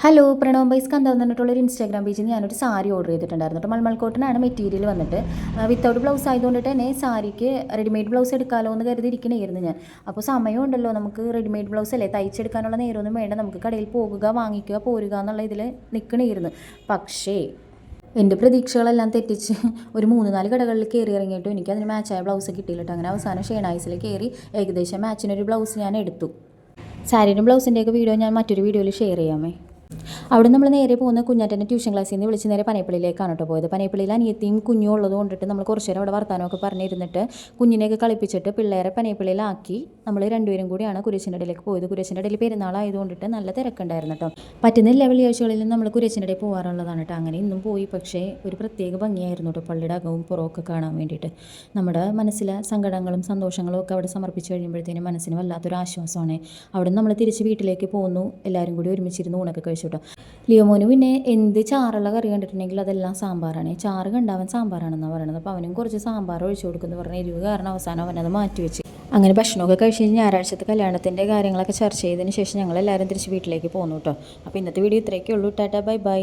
Hello Pranav ബൈസ് Kanta പറഞ്ഞിട്ടുള്ളൊരു Instagram പേജിൽ ഞാനൊരു സാരി ഓർഡർ ചെയ്തിട്ടുണ്ടായിരുന്നു കേട്ടോ. മൽമൽ കോട്ടനാണ് മെറ്റീരിയൽ വന്നിട്ട്. വിത്തൗട്ട് ബ്ലൗസ് ആയതുകൊണ്ടിട്ട് തന്നെ സാരിക്ക് റെഡിമെയ്ഡ് ബ്ലൗസ് എടുക്കാമല്ലോ എന്ന് കരുതിയിരിക്കണമായിരുന്നു ഞാൻ. അപ്പോൾ സമയമുണ്ടല്ലോ, നമുക്ക് റെഡിമെയ്ഡ് ബ്ലൗസ് അല്ലേ തയ്ച്ചെടുക്കാനുള്ള നേരമൊന്നും വേണ്ട, നമുക്ക് കടയിൽ പോകുക, വാങ്ങിക്കുക, പോരുക എന്നുള്ള ഇതിൽ നിൽക്കണമായിരുന്നു. പക്ഷേ എൻ്റെ പ്രതീക്ഷകളെല്ലാം തെറ്റിച്ച് ഒരു 3-4 കടകളിൽ കയറി ഇറങ്ങിയിട്ടും എനിക്ക് അതിന് മാച്ചായ ബ്ലൗസ് കിട്ടിയില്ല. അങ്ങനെ അവസാനം ഷേണായിസിൽ കയറി ഏകദേശം മാച്ചിനൊരു ബ്ലൗസ് ഞാൻ എടുത്തു. സാരിയുടെ ബ്ലൗസിൻ്റെയൊക്കെ വീഡിയോ ഞാൻ മറ്റൊരു വീഡിയോയിൽ ഷെയർ ചെയ്യാമേ. അവിടെ നമ്മൾ നേരെ പോകുന്ന കുഞ്ഞാറ്റൻ്റെ ട്യൂഷൻ ക്ലാസ്സിൽ നിന്ന് വിളിച്ച് നേരെ പനയപ്പള്ളിയിലേക്കാണ് കേട്ടോ പോയത്. പനയപ്പള്ളിയിൽ അനിയത്തിയും കുഞ്ഞും ഉള്ളത് കൊണ്ടിട്ട് നമ്മൾ കുറച്ച് നേരം അവിടെ വർത്താനമൊക്കെ പറഞ്ഞിരുന്നിട്ട് കുഞ്ഞിനെയൊക്കെ കളിപ്പിച്ചിട്ട് പിള്ളേരെ പനയപ്പള്ളിയിലാക്കി നമ്മൾ രണ്ടുപേരും കൂടിയാണ് കുരിശിൻ്റെ ഇടയിലേക്ക് പോയത്. കുരിശിൻ്റെ ഇടയിൽ പെരുന്നാളായതുകൊണ്ടിട്ട് നല്ല തിരക്കുണ്ടായിരുന്നു കേട്ടോ. പറ്റുന്ന എല്ലാ വെള്ളിയാഴ്ചകളിലും നമ്മൾ കുരിശിൻ്റെ ഇടയിൽ പോകാറുള്ളതാണ് കേട്ടോ. അങ്ങനെ ഇന്നും പോയി. പക്ഷേ ഒരു പ്രത്യേക ഭംഗിയായിരുന്നു കേട്ടോ പള്ളിയുടെ അകവും പുറമൊക്കെ കാണാൻ വേണ്ടിയിട്ട്. നമ്മുടെ മനസ്സിലെ സങ്കടങ്ങളും സന്തോഷങ്ങളും ഒക്കെ അവിടെ സമർപ്പിച്ച് കഴിയുമ്പോഴത്തേനും മനസ്സിന് വല്ലാത്തൊരു ആശ്വാസമാണ്. അവിടെ നമ്മൾ തിരിച്ച് വീട്ടിലേക്ക് പോകുന്നു. എല്ലാവരും കൂടി ഒരുമിച്ചിരുന്ന് ഊണൊക്കെ കഴിച്ചു കേട്ടോ. ലിയോമോന് പിന്നെ എന്ത് ചാറുള്ള കറി കണ്ടിട്ടുണ്ടെങ്കിൽ അതെല്ലാം സാമ്പാറാണ്. ചാറ് കണ്ടവൻ സാമ്പാറാണെന്നാണ് പറയണത്. അപ്പോൾ അവനും കുറച്ച് സാമ്പാർ ഒഴിച്ചു കൊടുക്കുമെന്ന് പറഞ്ഞ എരിവ് കാരണം അവസാനം അവനത് മാറ്റിവെച്ച്. അങ്ങനെ ഭക്ഷണമൊക്കെ കഴിച്ച് കഴിഞ്ഞ് ഞായറാഴ്ചത്തെ കല്യാണത്തിൻ്റെ കാര്യങ്ങളൊക്കെ ചർച്ച ചെയ്തതിന് ശേഷം ഞങ്ങളെല്ലാവരും തിരിച്ച് വീട്ടിലേക്ക് പോന്നു കേട്ടോ. അപ്പോൾ ഇന്നത്തെ വീഡിയോ ഇത്രയൊക്കെ ഉള്ളൂ. Tata bye bye.